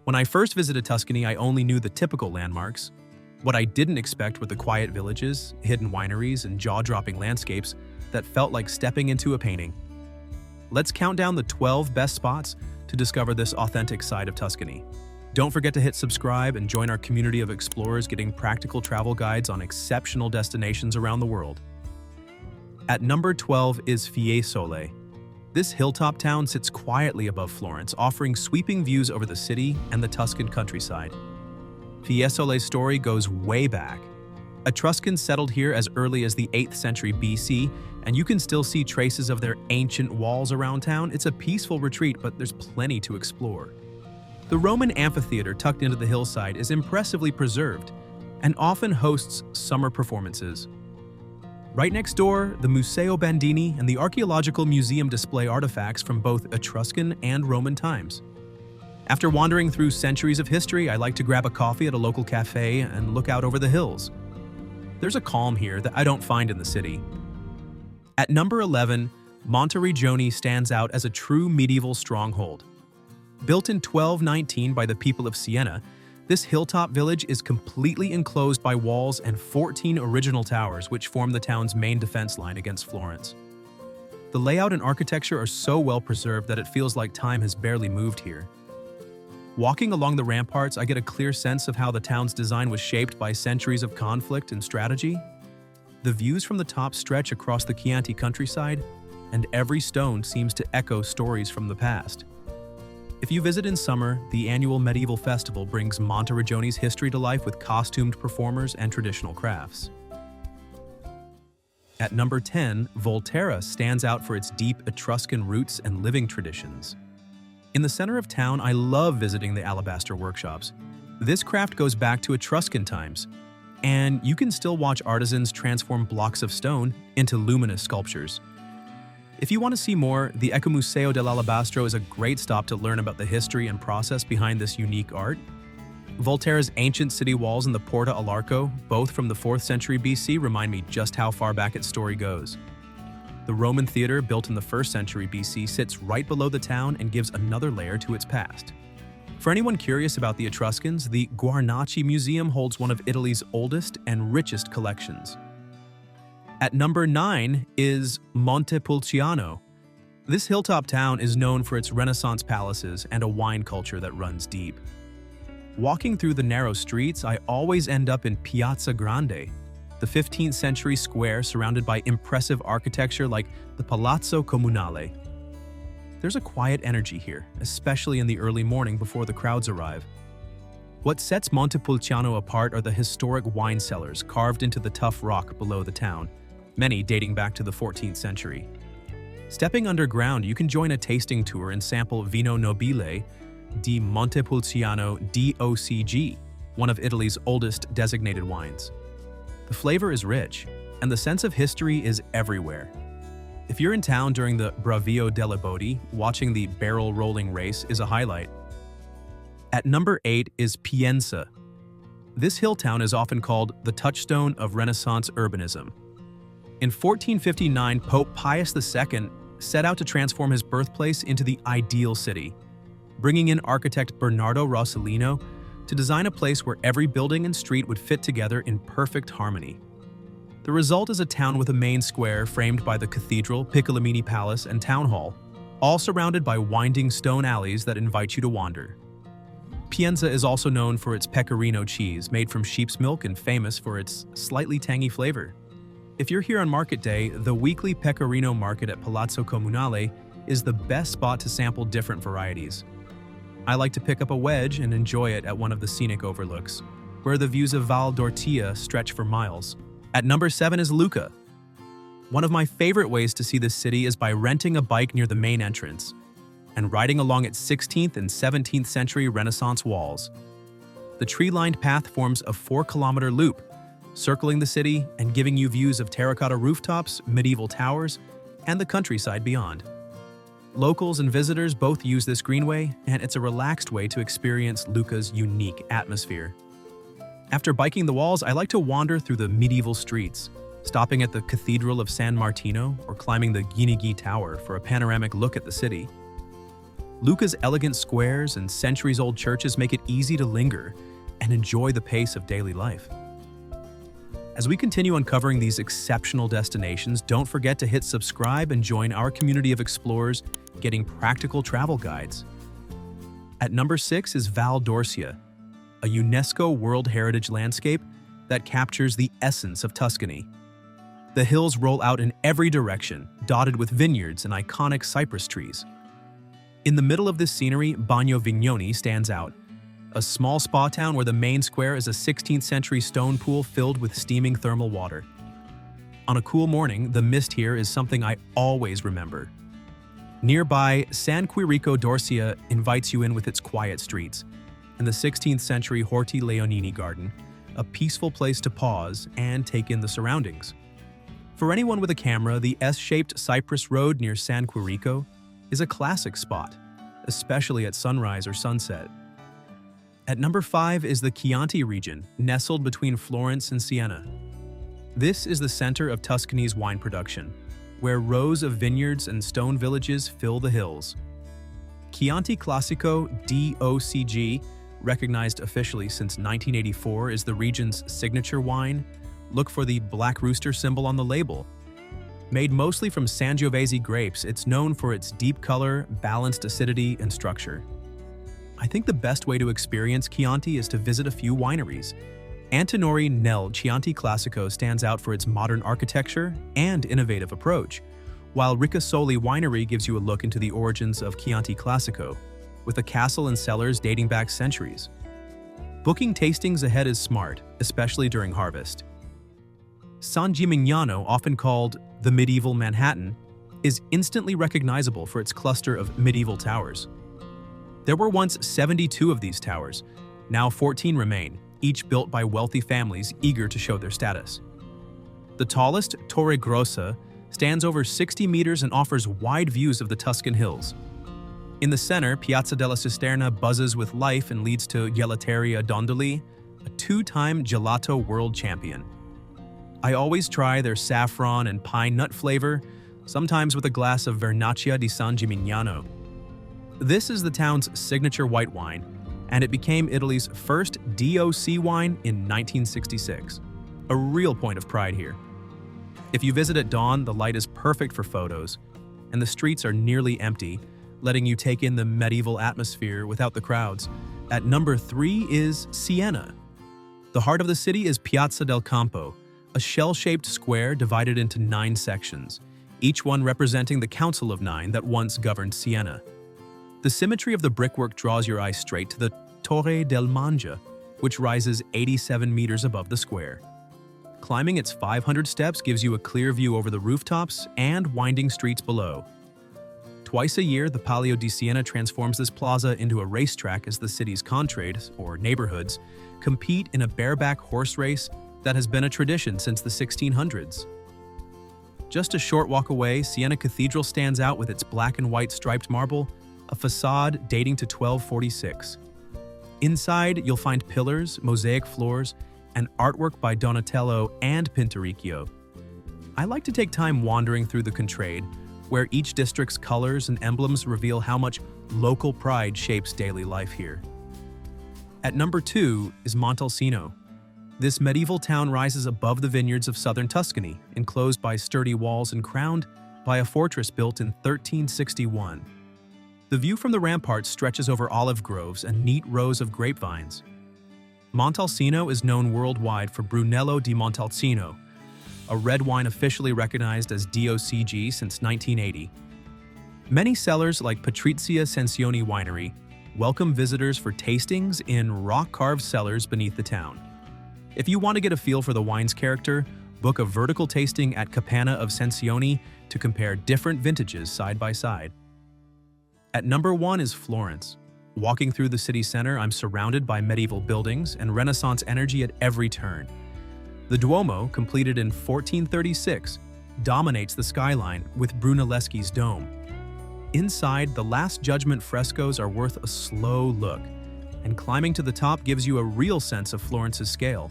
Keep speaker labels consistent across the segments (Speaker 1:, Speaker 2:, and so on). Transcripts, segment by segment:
Speaker 1: When I first visited Tuscany, I only knew the typical landmarks. What I didn't expect were the quiet villages, hidden wineries, and jaw-dropping landscapes that felt like stepping into a painting. Let's count down the 12 best spots to discover this authentic side of Tuscany. Don't forget to hit subscribe and join our community of explorers getting practical travel guides on exceptional destinations around the world. At number 12 is Fiesole. This hilltop town sits quietly above Florence, offering sweeping views over the city and the Tuscan countryside. Fiesole's story goes way back. Etruscans settled here as early as the 8th century BC, and you can still see traces of their ancient walls around town. It's a peaceful retreat, but there's plenty to explore. The Roman amphitheater tucked into the hillside is impressively preserved and often hosts summer performances. Right next door, the Museo Bandini and the Archaeological Museum display artifacts from both Etruscan and Roman times. After wandering through centuries of history, I like to grab a coffee at a local cafe and look out over the hills. There's a calm here that I don't find in the city. At number 11, Monteriggioni stands out as a true medieval stronghold. Built in 1219 by the people of Siena, this hilltop village is completely enclosed by walls and 14 original towers which form the town's main defense line against Florence. The layout and architecture are so well preserved that it feels like time has barely moved here. Walking along the ramparts, I get a clear sense of how the town's design was shaped by centuries of conflict and strategy. The views from the top stretch across the Chianti countryside, and every stone seems to echo stories from the past. If you visit in summer, the annual medieval festival brings Monteriggioni's history to life with costumed performers and traditional crafts. At number 10, Volterra stands out for its deep Etruscan roots and living traditions. In the center of town, I love visiting the Alabaster workshops. This craft goes back to Etruscan times, and you can still watch artisans transform blocks of stone into luminous sculptures. If you want to see more, the Ecomuseo dell'Alabastro is a great stop to learn about the history and process behind this unique art. Volterra's ancient city walls and the Porta all'Arco, both from the 4th century BC, remind me just how far back its story goes. The Roman theater, built in the 1st century BC, sits right below the town and gives another layer to its past. For anyone curious about the Etruscans, the Guarnaci Museum holds one of Italy's oldest and richest collections. At number 9 is Montepulciano. This hilltop town is known for its Renaissance palaces and a wine culture that runs deep. Walking through the narrow streets, I always end up in Piazza Grande, the 15th century square surrounded by impressive architecture like the Palazzo Comunale. There's a quiet energy here, especially in the early morning before the crowds arrive. What sets Montepulciano apart are the historic wine cellars carved into the tough rock below the town, many dating back to the 14th century. Stepping underground, you can join a tasting tour and sample Vino Nobile di Montepulciano DOCG, one of Italy's oldest designated wines. The flavor is rich, and the sense of history is everywhere. If you're in town during the Bravio delle Bodi, watching the barrel rolling race is a highlight. At number 8 is Pienza. This hill town is often called the touchstone of Renaissance urbanism. In 1459, Pope Pius II set out to transform his birthplace into the ideal city, bringing in architect Bernardo Rossellino to design a place where every building and street would fit together in perfect harmony. The result is a town with a main square framed by the cathedral, Piccolomini Palace, and Town Hall, all surrounded by winding stone alleys that invite you to wander. Pienza is also known for its pecorino cheese, made from sheep's milk and famous for its slightly tangy flavor. If you're here on market day, the weekly pecorino market at Palazzo Comunale is the best spot to sample different varieties. I like to pick up a wedge and enjoy it at one of the scenic overlooks, where the views of Val d'Ortia stretch for miles. At number 7 is Lucca. One of my favorite ways to see this city is by renting a bike near the main entrance and riding along its 16th and 17th century Renaissance walls. The tree-lined path forms a 4-kilometer loop, circling the city and giving you views of terracotta rooftops, medieval towers, and the countryside beyond. Locals and visitors both use this greenway, and it's a relaxed way to experience Lucca's unique atmosphere. After biking the walls, I like to wander through the medieval streets, stopping at the Cathedral of San Martino or climbing the Guinighi Tower for a panoramic look at the city. Lucca's elegant squares and centuries-old churches make it easy to linger and enjoy the pace of daily life. As we continue uncovering these exceptional destinations, don't forget to hit subscribe and join our community of explorers getting practical travel guides. At number 6 is Val d'Orcia, a UNESCO World Heritage landscape that captures the essence of Tuscany. The hills roll out in every direction, dotted with vineyards and iconic cypress trees. In the middle of this scenery, Bagno Vignoni stands out, a small spa town where the main square is a 16th century stone pool filled with steaming thermal water. On a cool morning, the mist here is something I always remember. Nearby, San Quirico d'Orcia invites you in with its quiet streets, and the 16th century Horti Leonini garden, a peaceful place to pause and take in the surroundings. For anyone with a camera, the S-shaped cypress road near San Quirico is a classic spot, especially at sunrise or sunset. At number 5 is the Chianti region, nestled between Florence and Siena. This is the center of Tuscany's wine production, where rows of vineyards and stone villages fill the hills. Chianti Classico DOCG, recognized officially since 1984, is the region's signature wine. Look for the black rooster symbol on the label. Made mostly from Sangiovese grapes, it's known for its deep color, balanced acidity, and structure. I think the best way to experience Chianti is to visit a few wineries. Antinori nel Chianti Classico stands out for its modern architecture and innovative approach, while Ricasoli Winery gives you a look into the origins of Chianti Classico, with a castle and cellars dating back centuries. Booking tastings ahead is smart, especially during harvest. San Gimignano, often called the medieval Manhattan, is instantly recognizable for its cluster of medieval towers. There were once 72 of these towers. Now 14 remain, each built by wealthy families eager to show their status. The tallest, Torre Grossa, stands over 60 meters and offers wide views of the Tuscan hills. In the center, Piazza della Cisterna buzzes with life and leads to Gelateria Dondoli, a two-time gelato world champion. I always try their saffron and pine nut flavor, sometimes with a glass of Vernaccia di San Gimignano. This is the town's signature white wine, and it became Italy's first DOC wine in 1966. A real point of pride here. If you visit at dawn, the light is perfect for photos, and the streets are nearly empty, letting you take in the medieval atmosphere without the crowds. At number 3 is Siena. The heart of the city is Piazza del Campo, a shell-shaped square divided into 9 sections, each one representing the Council of Nine that once governed Siena. The symmetry of the brickwork draws your eye straight to the Torre del Mangia, which rises 87 meters above the square. Climbing its 500 steps gives you a clear view over the rooftops and winding streets below. Twice a year, the Palio di Siena transforms this plaza into a racetrack as the city's contrades, or neighborhoods, compete in a bareback horse race that has been a tradition since the 1600s. Just a short walk away, Siena Cathedral stands out with its black and white striped marble, a facade dating to 1246. Inside, you'll find pillars, mosaic floors, and artwork by Donatello and Pinturicchio. I like to take time wandering through the Contrade, where each district's colors and emblems reveal how much local pride shapes daily life here. At number 2 is Montepulciano. This medieval town rises above the vineyards of southern Tuscany, enclosed by sturdy walls and crowned by a fortress built in 1361. The view from the ramparts stretches over olive groves and neat rows of grapevines. Montepulciano is known worldwide for Brunello di Montalcino, a red wine officially recognized as DOCG since 1980. Many cellars like Patrizia Censioni Winery welcome visitors for tastings in rock-carved cellars beneath the town. If you want to get a feel for the wine's character, book a vertical tasting at Capanna of Censioni to compare different vintages side by side. At number 1 is Florence. Walking through the city center, I'm surrounded by medieval buildings and Renaissance energy at every turn. The Duomo, completed in 1436, dominates the skyline with Brunelleschi's dome. Inside, the Last Judgment frescoes are worth a slow look, and climbing to the top gives you a real sense of Florence's scale.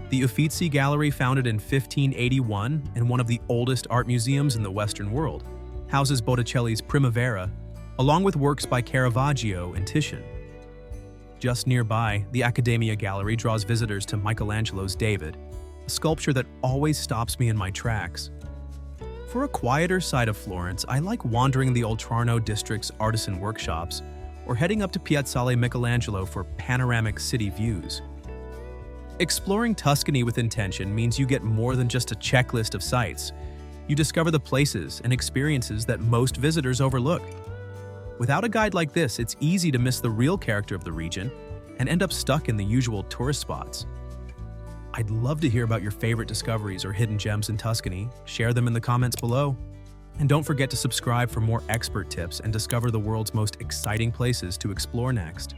Speaker 1: The Uffizi Gallery, founded in 1581 and one of the oldest art museums in the Western world, houses Botticelli's Primavera, along with works by Caravaggio and Titian. Just nearby, the Accademia Gallery draws visitors to Michelangelo's David, a sculpture that always stops me in my tracks. For a quieter side of Florence, I like wandering the Oltrarno district's artisan workshops or heading up to Piazzale Michelangelo for panoramic city views. Exploring Tuscany with intention means you get more than just a checklist of sights. You discover the places and experiences that most visitors overlook. Without a guide like this, it's easy to miss the real character of the region and end up stuck in the usual tourist spots. I'd love to hear about your favorite discoveries or hidden gems in Tuscany. Share them in the comments below. And don't forget to subscribe for more expert tips and discover the world's most exciting places to explore next.